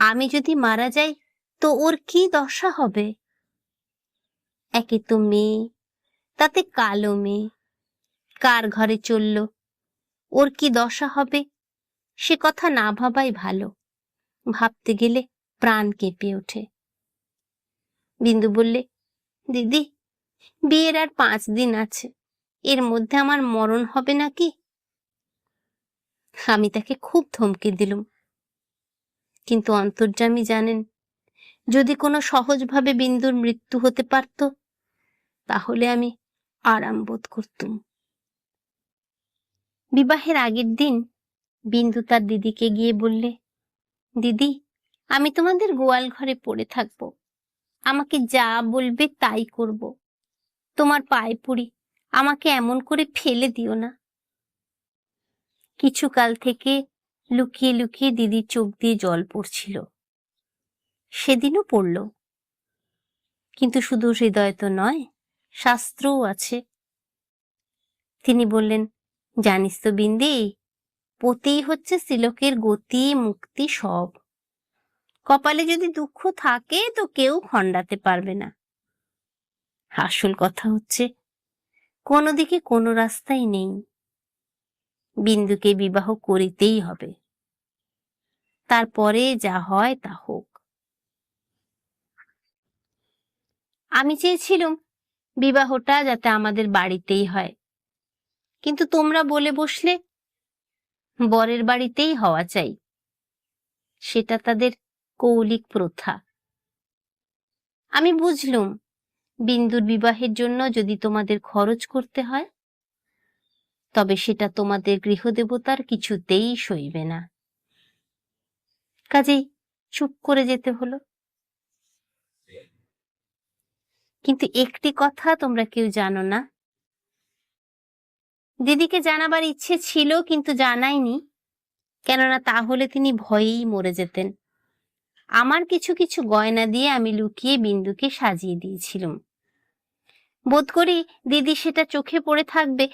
আমি যদি মারা যাই তো ওর কি দশা হবে? একে তো মেয়ে, তাতে কালো মেয়ে, কার ঘরে চলল, ওর কি দশা হবে সে কথা না ভাবাই ভালো। ভাবতে গেলে প্রাণ কেঁপে ওঠে। বিন্দু বললে, দিদি বিয়ের আর 5 দিন আছে, এর মধ্যে আমার মরণ হবে নাকি? আমি তাকে খুব ধমকে দিলুম, কিন্তু অন্তর্যামী জানেন, যদি কোনো সহজভাবে বিন্দুর মৃত্যু হতে পারত তাহলে আমি আরাম বোধ করতুম। বিবাহের আগের দিন বিন্দু তার দিদিকে গিয়ে বললে, দিদি আমি তোমাদের গোয়াল ঘরে পড়ে থাকব, আমাকে যা বলবে তাই করব, তোমার পায়ে পড়ি, আমাকে এমন করে ফেলে দিও না। কিছুকাল থেকে লুকিয়ে লুকিয়ে দিদির চোখ দিয়ে জল পড়ছিল। সেদিনও পড়ল, কিন্তু শুধু হৃদয় তো নয়, শাস্ত্রও আছে। তিনি বললেন, জানিস তো বিন্দি, পতিই হচ্ছে শ্রীলোকের গতি মুক্তি সব। কপালে যদি দুঃখ থাকে তো কেউ খণ্ডাতে পারবে না। আসল কথা হচ্ছে কোনো দিকে কোনো রাস্তাই নেই, বিন্দুকে বিবাহ করিতেই হবে, তারপরে যা হয় তা হোক। আমি চেয়েছিলাম বিবাহটা যাতে আমাদের বাড়িতেই হয়, কিন্তু তোমরা বলে বসলে বরের বাড়িতেই হওয়া চাই। সেটা তাদের কৌলিক প্রথা। আমি বুঝলুম বিন্দুর বিবাহের জন্য যদি তোমাদের খরচ করতে হয় তবে সেটা তোমাদের গৃহদেবতার কিছুতেই সইবে না। কাজেই চুপ করে যেতে হলো। কিন্তু একটি কথা তোমরা কেউ জানো না, দিদিকে জানাবার ইচ্ছে ছিল কিন্তু জানাইনি, কেননা তাহলে তিনি ভয়েই মরে যেতেন। আমার কিছু কিছু গয়না দিয়ে আমি লুকিয়ে বিন্দুকে সাজিয়ে দিয়েছিলাম। বোধ করি দিদি সেটা চোখে পড়ে থাকবে,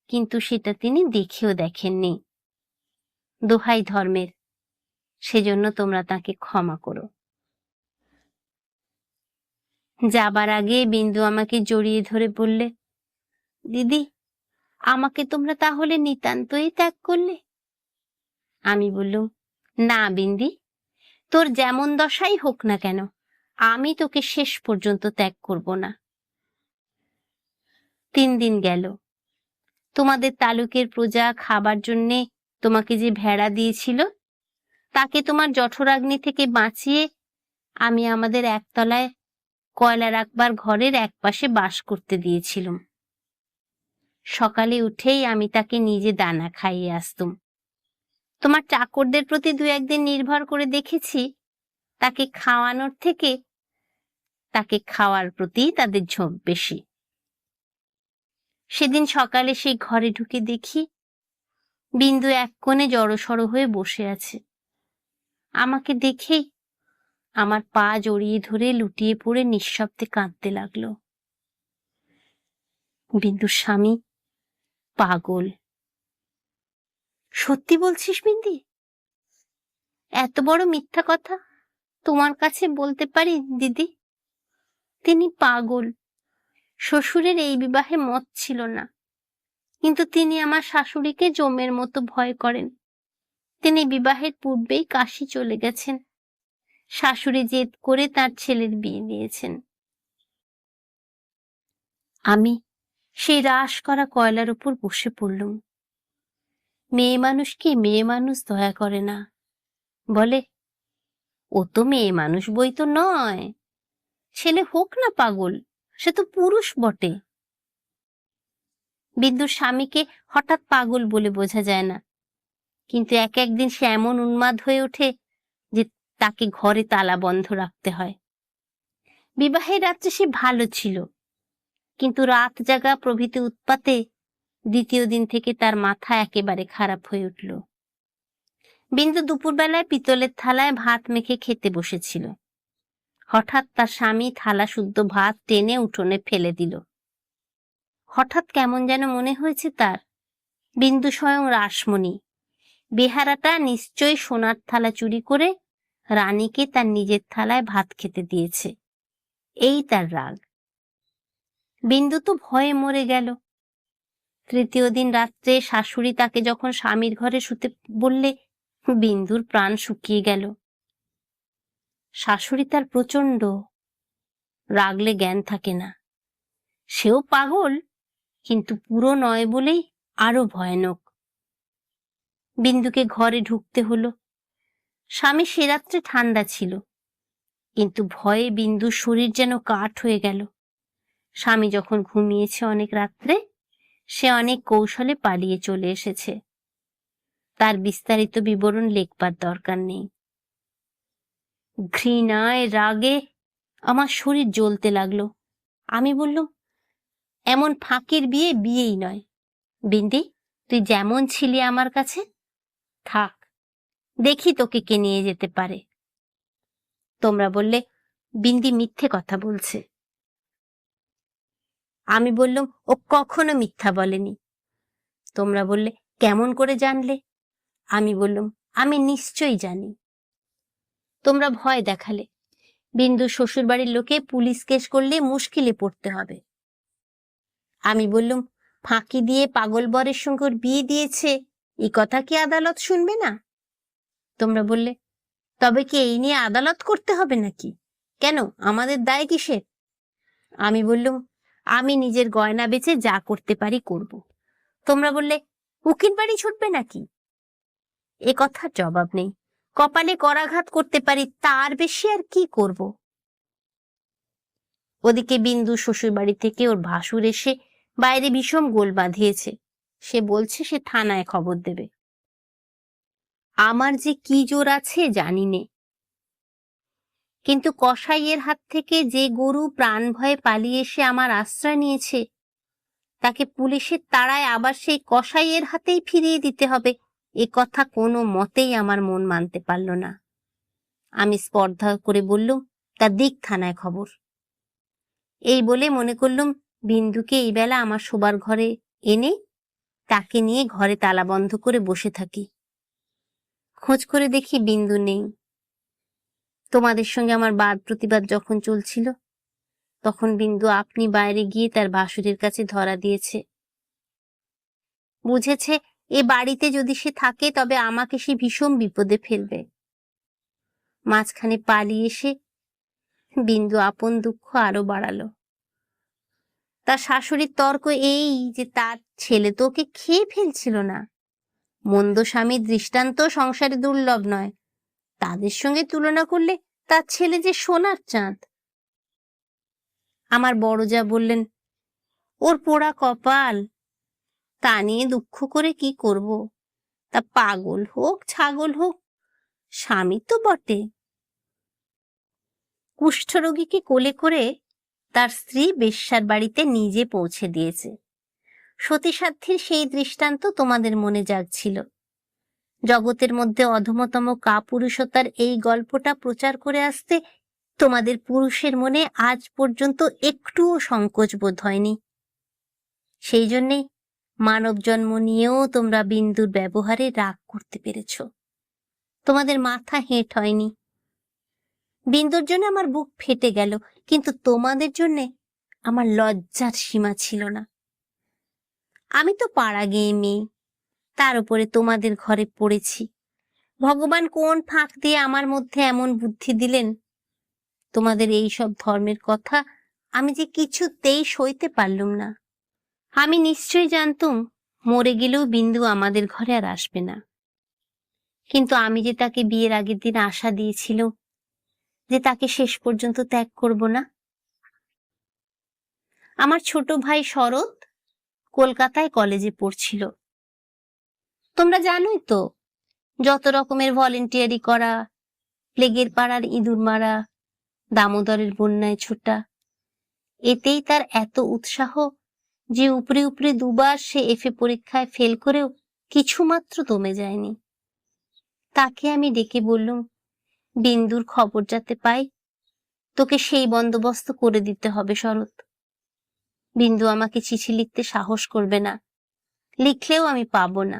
কিন্তু সেটা তিনি দেখেও দেখেননি। দোহাই ধর্মের, সেজন্য তোমরা তাকে ক্ষমা করো। যাবার আগে বিন্দু আমাকে জড়িয়ে ধরে বললে, দিদি, আমাকে তোমরা তাহলে নিতান্তই ত্যাগ করলে? আমি বললুম, না বিন্দি, তোর যেমন দশাই হোক না কেন, আমি তোকে শেষ পর্যন্ত ত্যাগ করব না। 3 দিন গেল। তোমাদের তালুকের প্রজা খাবার জন্যে তোমাকে যে ভেড়া দিয়েছিল, তাকে তোমার জঠরাগ্নি থেকে বাঁচিয়ে আমি আমাদের একতলায় কয়লা রাখবার ঘরের একপাশে বাস করতে দিয়েছিলাম। সকালে উঠেই আমি তাকে নিজে দানা খাইয়ে আসতুম। তোমার চাকরদের প্রতি 2-1 দিন নির্ভর করে দেখেছি, তাকে খাওয়ানোর থেকে তাকে খাওয়ার প্রতি তাদের ঝোঁক বেশি। সেদিন সকালে সেই ঘরে ঢুকে দেখি বিন্দু এক কোণে জড়সড় হয়ে বসে আছে। আমাকে দেখেই আমার পা জড়িয়ে ধরে লুটিয়ে পড়ে নিঃশব্দে কাঁদতে লাগলো। বিন্দুর স্বামী পাগল। সত্যি বলছিস বিন্দি? এত বড় মিথ্যা কথা তোমার কাছে বলতে পারি দিদি? তিনি পাগল। শ্বশুরের এই বিবাহে মত ছিল না, কিন্তু তিনি আমার শাশুড়িকে জমের মতো ভয় করেন। তিনি বিবাহের পূর্বেই কাশী চলে গেছেন। শাশুড়ি জেদ করে তার ছেলের বিয়ে দিয়েছেন। আমি সেই রাশ করা কয়লার উপর বসে পড়লুম। মেয়ে মানুষকে মেয়ে মানুষ দয়া করে না, বলে, ও তো মেয়ে মানুষ বই তো নয়, ছেলে হোক না পাগল, সে তো পুরুষ বটে। বিন্দুর স্বামীকে হঠাৎ পাগল বলে বোঝা যায় না, কিন্তু এক একদিন সে এমন উন্মাদ হয়ে ওঠে যে তাকে ঘরে তালা বন্ধ রাখতে হয়। বিবাহের রাত্রে সে ভালো ছিল, কিন্তু রাত জাগা প্রভৃতি উৎপাতে 2য় দিন থেকে তার মাথা একেবারে খারাপ হয়ে উঠল। বিন্দু দুপুরবেলায় পিতলের থালায় ভাত মেখে খেতে বসেছিল। হঠাৎ তার স্বামী থালা শুদ্ধ ভাত টেনে উঠোনে ফেলে দিল। হঠাৎ কেমন যেন মনে হয়েছে তার বিন্দু স্বয়ং রাসমণি, বেহারাটা নিশ্চয়ই সোনার থালা চুরি করে রানীকে তার নিজের থালায় ভাত খেতে দিয়েছে, এই তার রাগ। বিন্দু তো ভয়ে মরে গেল। 3য় দিন রাত্রে শাশুড়ি তাকে যখন স্বামীর ঘরে শুতে বললে, বিন্দুর প্রাণ শুকিয়ে গেল। শাশুড়ি তার প্রচন্ড, রাগলে জ্ঞান থাকে না। সেও পাগল, কিন্তু পুরো নয় বলেই আরো ভয়ানক। বিন্দুকে ঘরে ঢুকতে হলো। স্বামী সে রাত্রে ঠান্ডা ছিল, কিন্তু ভয়ে বিন্দুর শরীর যেন কাঠ হয়ে গেল। স্বামী যখন ঘুমিয়েছে অনেক রাত্রে, সে অনেক কৌশলে পালিয়ে চলে এসেছে। তার বিস্তারিত বিবরণ লেখবার দরকার নেই। ঘৃণায় রাগে আমার শরীর জ্বলতে লাগলো। আমি বললুম, এমন ফাঁকির বিয়ে বিয়েই নয়। বিন্দি, তুই যেমন ছিলি আমার কাছে থাক, দেখি তোকে কে নিয়ে যেতে পারে। তোমরা বললে বিন্দি মিথ্যে কথা বলছে। আমি বললুম, ও কখনো মিথ্যা বলেনি। তোমরা বললে, কেমন করে জানলে? আমি বললুম, আমি নিশ্চয়ই জানি। তোমরা ভয় দেখালে, বিন্দু শ্বশুরবাড়ির লোকে পুলিশ কেস করলে মুশকিলে পড়তে হবে। আমি বললুম, ফাঁকি দিয়ে পাগল বরের সঙ্গে ওর বিয়ে দিয়েছে, এই কথা কি আদালত শুনবে না? তোমরা বললে, তবে কি এই নিয়ে আদালত করতে হবে নাকি? কেন, আমাদের দায় কিসের? আমি বললুম, আমি নিজের গয়না বেচে যা করতে পারি করব। তোমরা বললে, উকিল বাড়ি ছুটবে নাকি? এ কথার জবাব নেই। কপালে করাঘাত করতে পারি, তার বেশি আর কি করব? ওদিকে বিন্দু শ্বশুর বাড়ি থেকে ওর ভাসুর এসে বাইরে বিষম গোল বাঁধিয়েছে। সে বলছে সে থানায় খবর দেবে। আমার যে কি জোর আছে জানি নে, কিন্তু কসাইয়ের হাত থেকে যে গরু প্রাণ ভয়ে পালিয়ে এসে আমার আশ্রয় নিয়েছে, তাকে পুলিশের তাড়ায় আবার সেই কসাইয়ের হাতেই ফিরিয়ে দিতে হবে, এ কথা কোনো মতেই আমার মন মানতে পারল না। আমি স্পর্ধা করে বললুম, তা দিক থানায় খবর। এই বলে মনে করলুম বিন্দুকে এই বেলা আমার শোবার ঘরে এনে তাকে নিয়ে ঘরে তালা বন্ধ করে বসে থাকি। খোঁজ করে দেখি বিন্দু নেই। তোমাদের সঙ্গে আমার বাদ প্রতিবাদ যখন চলছিল, তখন বিন্দু আপনি বাইরে গিয়ে তার ভাসুরের কাছে ধরা দিয়েছে। বুঝেছে এ বাড়িতে যদি সে থাকে তবে আমাকে সে ভীষণ বিপদে ফেলবে। মাঝখানে পালিয়ে এসে বিন্দু আপন দুঃখ আরো বাড়ালো। তার শাশুড়ির তর্ক এই যে তার ছেলে তো ওকে খেয়ে ফেলছিল না। মন্দ স্বামীর দৃষ্টান্ত সংসারে দুর্লভ নয়, তাদের সঙ্গে তুলনা করলে তার ছেলে যে সোনার চাঁদ। আমার বড় যা বললেন, ওর পোড়া কপাল, তা নিয়ে দুঃখ করে কি করব? তা পাগল হোক ছাগল হোক, স্বামী তো বটে। কুষ্ঠরোগীকে কোলে করে তার স্ত্রী বেশ্যার বাড়িতে নিজে পৌঁছে দিয়েছে। সতীসাধ্যের সেই দৃষ্টান্ত তোমাদের মনে জাগছিল। জগতের মধ্যে অধমতম কাপুরুষতার এই গল্পটা প্রচার করে আসতে তোমাদের পুরুষের মনে আজ পর্যন্ত একটুও সংকোচ বোধ হয়নি। সেই জন্যেই মানব জন্ম নিয়েও তোমরা বিন্দুর ব্যবহারে রাগ করতে পেরেছ। তোমাদের মাথা হেঁট হয়নি। বিন্দুর জন্য আমার বুক ফেটে গেল, কিন্তু তোমাদের জন্যে আমার লজ্জার সীমা ছিল না। আমি তো পাড়া গেয়ে মেয়ে, তার উপরে তোমাদের ঘরে পড়েছি। ভগবান কোন ফাঁক দিয়ে আমার মধ্যে এমন বুদ্ধি দিলেন, তোমাদের এই সব ধর্মের কথা আমি যে কিছুতেই সইতে পারলুম না। আমি নিশ্চয়ই জানতুম মরে গেলেও বিন্দু আমাদের ঘরে আর আসবে না। কিন্তু আমি যে তাকে বিয়ের আগের দিন আশা দিয়েছিল যে তাকে শেষ পর্যন্ত ত্যাগ করব না। আমার ছোট ভাই শরৎ কলকাতায় কলেজে পড়ছিল। তোমরা জানোই তো, যত রকমের ভলেন্টিয়ারি করা, প্লেগের পাড়ার ইঁদুর মারা, দামোদরের বন্যায় ছোটা, এতেই তার এত উৎসাহ যে উপরে উপরে দুবার সে এফএ পরীক্ষায় ফেল করেও কিছুমাত্র দমে যায়নি। তাকে আমি ডেকে বললুম, বিন্দুর খবর যাতে পাই, তোকে সেই বন্দোবস্ত করে দিতে হবে শরৎ। বিন্দু আমাকে চিঠি লিখতে সাহস করবে না, লিখলেও আমি পাবো না।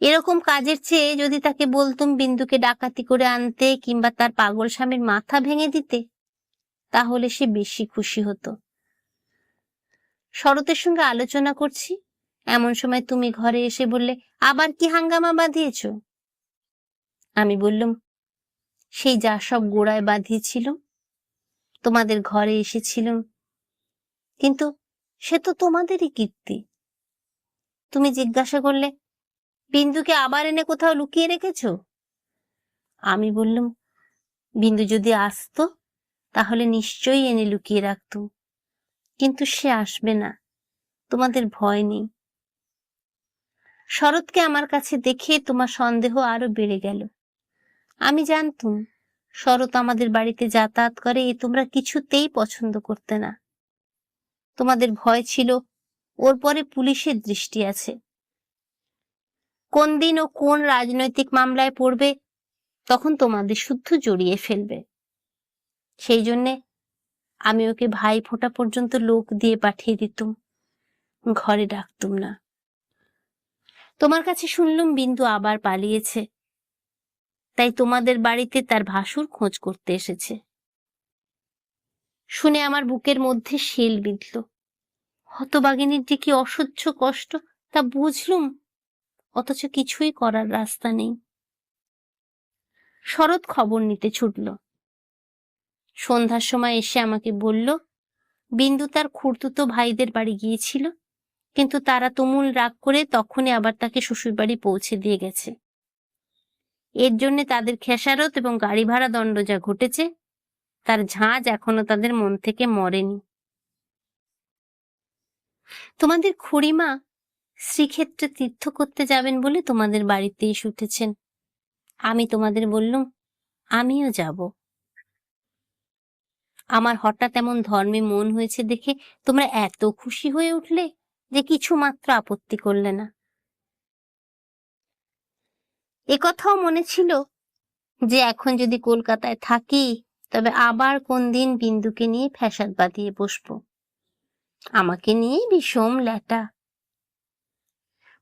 এরকম কাজের চেয়ে যদি তাকে বলতুম বিন্দুকে ডাকাতি করে আনতে কিংবা তার পাগল স্বামীর মাথা ভেঙে দিতে, তাহলে সে বেশি খুশি হতো। শরতের সঙ্গে আলোচনা করছি, এমন সময় তুমি ঘরে এসে বললে, আবার কি হাঙ্গামা বাঁধিয়েছ? আমি বললুম, সেই যা সব গোড়ায় বাঁধিয়েছিল, তোমাদের ঘরে এসেছিলাম, কিন্তু সে তো তোমাদেরই কীর্তি। তুমি জিজ্ঞাসা করলে, বিন্দুকে আবার এনে কোথাও লুকিয়ে রেখেছ? আমি বললুম, বিন্দু যদি আসতো তাহলে নিশ্চয়ই এনে লুকিয়ে রাখত, কিন্তু সে আসবে না, তোমাদের ভয় নেই। শরৎকে আমার কাছে দেখে তোমার সন্দেহ আরো বেড়ে গেল। আমি জানতুম শরৎ আমাদের বাড়িতে যাতায়াত করে, এ তোমরা কিছুতেই পছন্দ করতে না। তোমাদের ভয় ছিল ওর পরে পুলিশের দৃষ্টি আছে, কোন দিন ও কোন রাজনৈতিক মামলায় পড়বে তখন তোমাদের শুদ্ধ জড়িয়ে ফেলবে। সেই জন্যে আমি ওকে ভাই ফোঁটা পর্যন্ত লোক দিয়ে পাঠিয়ে দিতুম, ঘরে ডাকতুম না। তোমার কাছে শুনলুম বিন্দু আবার পালিয়েছে, তাই তোমাদের বাড়িতে তার ভাসুর খোঁজ করতে এসেছে। শুনে আমার বুকের মধ্যে শেল বিঁধল। হতবাগিনীর যে কি অসহ্য কষ্ট তা বুঝলুম, অথচ কিছুই করার রাস্তা নেই। শরৎ খবর নিতে ছুটল। সন্ধ্যার সময় এসে আমাকে বলল, বিন্দু তার খুড়তুতো ভাইদের বাড়ি গিয়েছিল, কিন্তু তারা তুমুল রাগ করে তখনই আবার তাকে শ্বশুর বাড়ি পৌঁছে দিয়ে গেছে। এর জন্য তাদের খেসারত এবং গাড়ি ভাড়া দণ্ড যা ঘটেছে, তার ঝাঁজ এখনো তাদের মন থেকে মরেনি। তোমাদের খুড়িমা শ্রীক্ষেত্রে তীর্থ করতে যাবেন বলে তোমাদের বাড়িতে এসে উঠেছেন। আমি তোমাদের বললুম, আমিও যাব। আমার হঠাৎ এমন ধর্মে মন হয়েছে দেখে তোমরা এত খুশি হয়ে উঠলে যে কিছু মাত্র আপত্তি করলে না। একথাও মনে ছিল যে এখন যদি কলকাতায় থাকি তবে আবার কোন দিন বিন্দুকে নিয়ে ফ্যাসাদ বাঁধিয়ে বসবো। আমাকে নিয়ে বিষম ল্যাটা।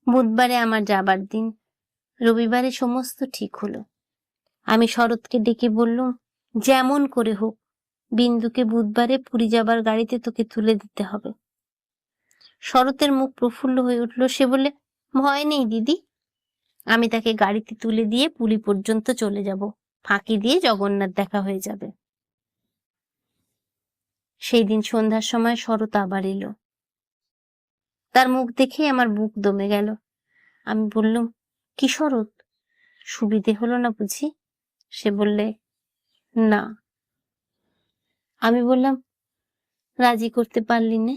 বুধবারে আমার যাবার দিন। রবিবারে সমস্ত ঠিক হলো। আমি শরৎকে ডেকে বললুম, যেমন করে হোক বিন্দুকে বুধবারে পুরী যাবার গাড়িতে তোকে তুলে দিতে হবে। শরতের মুখ প্রফুল্ল হয়ে উঠল। সে বললে, ভয় নেই দিদি, আমি তাকে গাড়িতে তুলে দিয়ে পুরী পর্যন্ত চলে যাব, ফাঁকি দিয়ে জগন্নাথ দেখা হয়ে যাবে। সেই দিন সন্ধ্যার সময় শরৎ আবার এলো। তার মুখ দেখে আমার বুক দমে গেল। আমি বললুম, কি শরৎ, সুবিধে হলো না বুঝি? সে বললে, না। আমি বললাম, রাজি করতে পারলি নে?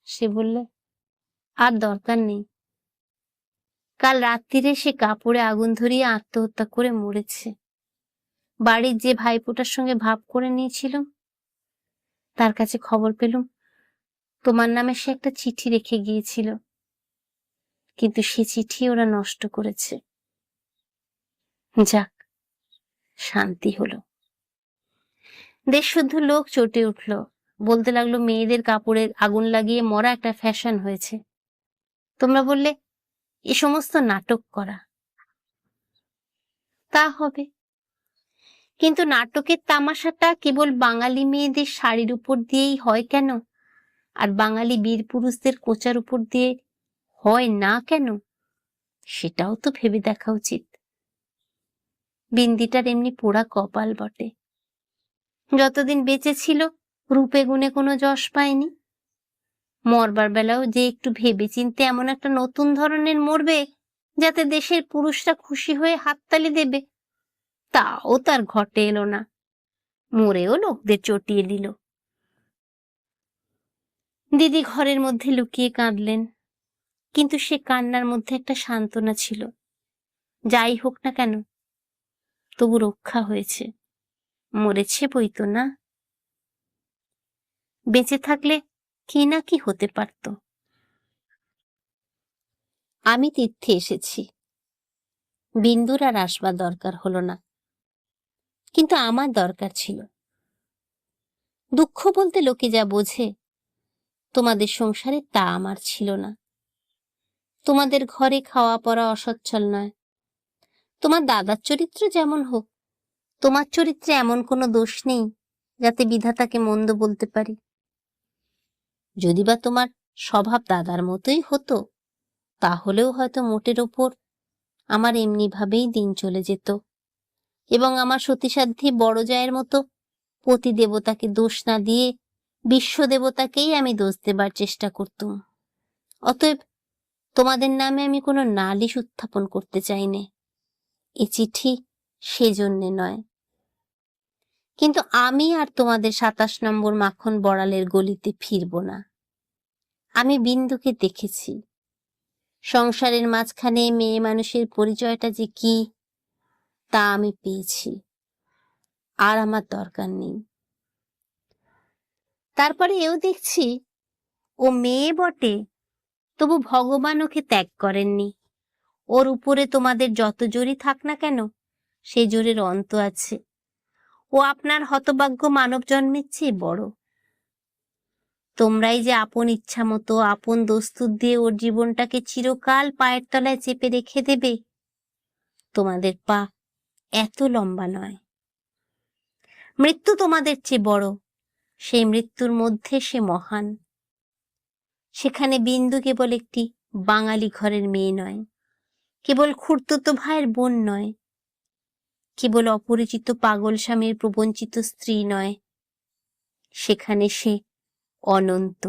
সে বললে, আর দরকার নেই। কাল রাত্রিরে সে কাপড়ে আগুন ধরিয়ে আত্মহত্যা করে মরেছে। বাড়ির যে ভাইপোটার সঙ্গে ভাব করে নিয়েছিলাম, তার কাছে খবর পেলুম তোমার নামে সে একটা চিঠি রেখে গিয়েছিল, কিন্তু সে চিঠি ওরা নষ্ট করেছে। যাক, শান্তি হলো। দেশ শুদ্ধ লোক চটে উঠল, বলতে লাগলো মেয়েদের কাপড়ে আগুন লাগিয়ে মরা একটা ফ্যাশন হয়েছে। তোমরা বললে এ সমস্ত নাটক করা। তা হবে, কিন্তু নাটকের তামাশাটা কেবল বাঙালি মেয়েদের শাড়ির উপর দিয়েই হয় কেন, আর বাঙালি বীর পুরুষদের কোচার উপর দিয়ে হয় না কেন, সেটাও তো ভেবে দেখা উচিত। বিন্দিটার এমনি পোড়া কপাল বটে, যতদিন বেঁচে ছিল রূপে গুণে কোনো যশ পায়নি। মরবার বেলাও যে একটু ভেবে চিনতে এমন একটা নতুন ধরনের মরবে যাতে দেশের পুরুষরা খুশি হয়ে হাততালি দেবে, তাও তার ঘটে এলো না। মরেও লোকদের চটিয়ে দিল। দিদি ঘরের মধ্যে লুকিয়ে কাঁদলেন, কিন্তু সে কান্নার মধ্যে একটা সান্ত্বনা ছিল। যাই হোক না কেন, তবু রক্ষা হয়েছে। মরেছে বই তো না, বেঁচে থাকলে কি না কি হতে পারত। আমি তীর্থে এসেছি, বিন্দুর আর আসবার দরকার হলো না, কিন্তু আমার দরকার ছিল। দুঃখ বলতে লোকে যা বোঝে, তোমাদের সংসারে তা আমার ছিল না। তোমাদের ঘরে খাওয়া পড়া অসচ্ছল নয়। তোমার দাদার চরিত্র যেমন হোক, তোমার চরিত্রে এমন কোনো দোষ নেই যাতে বিধাতাকে মন্দ বলতে পারি। যদি বা তোমার স্বভাব দাদার মতোই হতো, তাহলেও হয়তো মোটের ওপর আমার এমনি ভাবেই দিন চলে যেত, এবং আমার সতীসাধ্যী বড় জায়ের মতো পতি দেবতাকে দোষ না দিয়ে বিশ্ব দেবতাকেই আমি দোষ দেবার চেষ্টা করতুম। অতএব তোমাদের নামে আমি কোনো নালিশ উত্থাপন করতে চাইনে। এ চিঠি সেজন্যে নয়। কিন্তু আমি আর তোমাদের 27 নম্বর মাখন বড়ালের গলিতে ফিরব না। আমি বিন্দুকে দেখেছি। সংসারের মাঝখানে মেয়ে মানুষের পরিচয়টা যে কি, তা আমি পেয়েছি। আর আমার দরকার নেই। তারপরে এও দেখছি ও মেয়ে বটে, তবু ভগবান ওকে ত্যাগ করেননি। ওর উপরে তোমাদের যত জোরই থাক না কেন, সেই জোরের অন্ত আছে। ও আপনার হতভাগ্য মানব জন্মের চেয়ে বড়। তোমরাই যে আপন ইচ্ছা মতো আপন দস্তুর দিয়ে ওর জীবনটাকে চিরকাল পায়ের তলায় চেপে রেখে দেবে, তোমাদের পা এত লম্বা নয়। মৃত্যু তোমাদের চেয়ে বড়, সেই মৃত্যুর মধ্যে সে মহান। সেখানে বিন্দু কেবল একটি বাঙালি ঘরের মেয়ে নয়, কেবল খুড়তুতো ভাইয়ের বোন নয়, কেবল অপরিচিত পাগল স্বামীর প্রবঞ্চিত স্ত্রী নয়, সেখানে সে অনন্ত।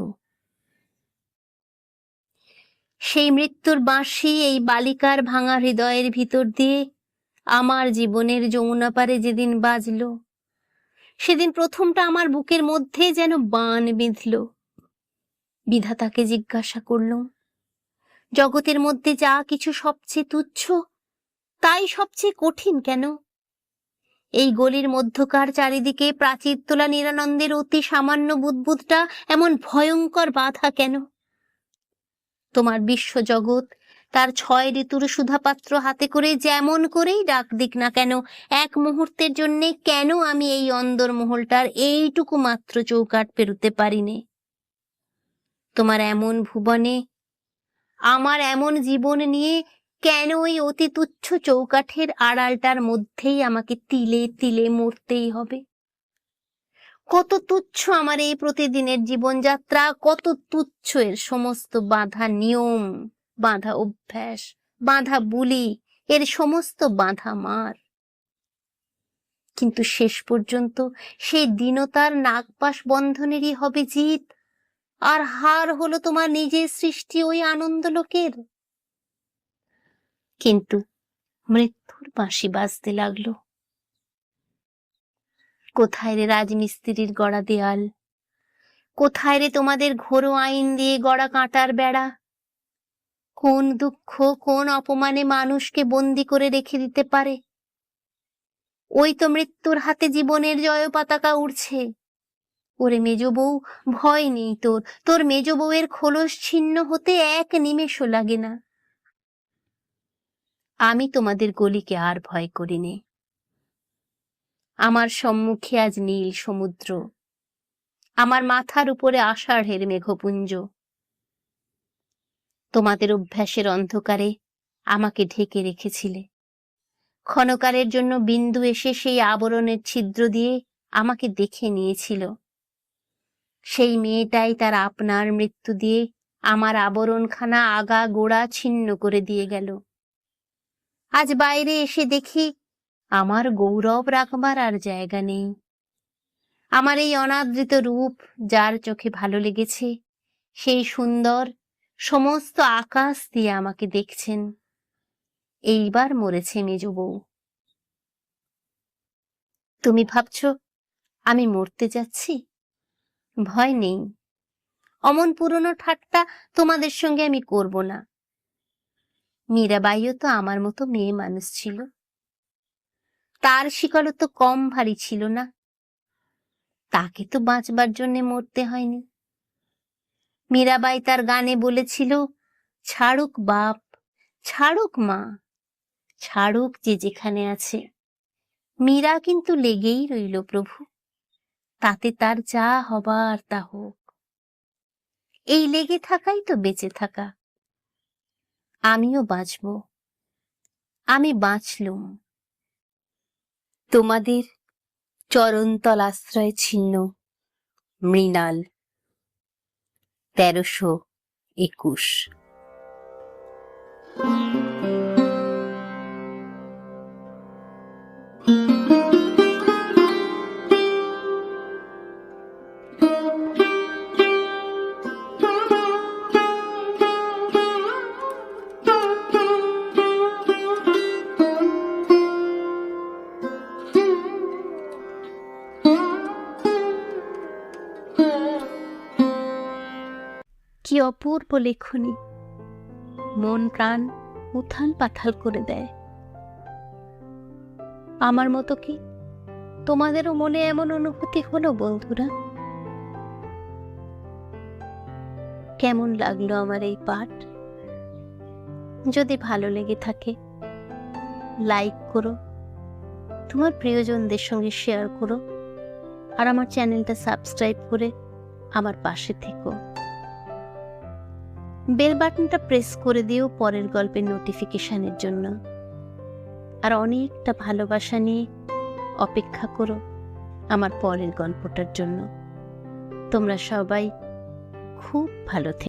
সেই মৃত্যুর বাঁশি এই বালিকার ভাঙা হৃদয়ের ভিতর দিয়ে আমার জীবনের যমুনা পারে যেদিন বাজল, সেদিন প্রথমটা আমার বুকের মধ্যে যেন বান বিঁধল। বিধাতাকে জিজ্ঞাসা করলুম, জগতের মধ্যে যা কিছু সবচেয়ে তুচ্ছ, তাই সবচেয়ে কঠিন কেন? এই গলির মধ্যকার চারিদিকে প্রাচীর তোলা নিরানন্দের অতি সামান্য বুদ্বুদটা এমন ভয়ঙ্কর বাধা কেন? তোমার বিশ্বজগৎ তার 6 ঋতুর সুধাপাত্র হাতে করে যেমন করেই ডাক দিক না কেন, এক মুহূর্তের জন্য কেন আমি এই অন্দর মহলটার এইটুকু মাত্র চৌকাট পেরুতে পারিনে? তোমার এমন ভুবনে আমার এমন জীবন নিয়ে কেন ওই অতি তুচ্ছ চৌকাঠের আড়ালটার মধ্যেই আমাকে তিলে তিলে মরতেই হবে? কত তুচ্ছ আমার এই প্রতিদিনের জীবনযাত্রা, কত তুচ্ছ এর সমস্ত বাঁধা নিয়ম, বাঁধা অভ্যাস, বাঁধা বুলি, এর সমস্ত বাঁধা মার। কিন্তু শেষ পর্যন্ত সেই দীনতার নাগপাশ বন্ধনেরই হবে জিত, আর হার হলো তোমার নিজের সৃষ্টি ওই আনন্দলোকের। কিন্তু মৃত্যুর বাঁশি বাজতে লাগলো। কোথায় রে রাজমিস্ত্রির গড়া দেয়াল? কোথায় রে তোমাদের ঘোরো আইন দিয়ে গড়া কাঁটার বেড়া? কোন দুঃখ, কোন অপমানে মানুষকে বন্দি করে রেখে দিতে পারে? ওই তো মৃত্যুর হাতে জীবনের জয় পতাকা উড়ছে। ওরে মেজ বউ, ভয় নেই তোর, তোর মেজ বউয়ের খোলস ছিন্ন হতে এক নিমেষও লাগে না। আমি তোমাদের গলিকে আর ভয় করিনি। আমার সম্মুখে আজ নীল সমুদ্র, আমার মাথার উপরে আষাঢ়ের মেঘপুঞ্জ। তোমাদের অভ্যাসের অন্ধকারে আমাকে ঢেকে রেখেছিলে। ক্ষণকালের জন্য বিন্দু এসে সেই আবরণের ছিদ্র দিয়ে আমাকে দেখে নিয়েছিল। সেই মেয়েটাই তার আপনার মৃত্যু দিয়ে আমার আবরণখানা আগা গোড়া ছিন্ন করে দিয়ে গেল। আজ বাইরে এসে দেখি আমার গৌরব রাখবার আর জায়গা নেই। আমার এই অনাদৃত রূপ যার চোখে ভালো লেগেছে, সেই সুন্দর সমস্ত আকাশ দিয়ে আমাকে দেখছেন। এইবার মরেছে মেজ বউ। তুমি ভাবছ আমি মরতে যাচ্ছি? ভয় নেই, অমন পুরনো ঠাট্টা তোমাদের সঙ্গে আমি করব না। মীরাবাইও তো আমার মতো মেয়ে মানুষ ছিল, তার শিকলও তো কম ভারী ছিল না। তাকে তো বাঁচবার জন্যে মরতে হয়নি। মীরাবাই তার গানে বলেছিল, ছাড়ুক বাপ, ছাড়ুক মা, ছাড়ুক যে যেখানে আছে, মীরা কিন্তু লেগেই রইল প্রভু, তাতে তার যা হবার তা হোক। এই লেগে থাকাই তো বেঁচে থাকা। আমিও বাঁচব, আমি বাঁচলুম। তোমাদের চরণতল আশ্রয় ছিন্ন মৃণাল, 1321। কি অপূর্ব লেখনী, মন প্রাণ উথাল পাথাল করে দেয়। আমার মতো কি তোমাদেরও মনে এমন অনুভূতি হলো বন্ধুরা? কেমন লাগলো আমার এই পাঠ? যদি ভালো লেগে থাকে লাইক করো, তোমার প্রিয়জনদের সঙ্গে শেয়ার করো, আর আমার চ্যানেলটা সাবস্ক্রাইব করে আমার পাশে থেকো। বেল বাটনটা প্রেস করে দিও পরের গল্পের নোটিফিকেশনের জন্য। আর অনেকটা ভালোবাসা নিয়ে অপেক্ষা করো আমার পরের গল্পটার জন্য। তোমরা সবাই খুব ভালো থেকো।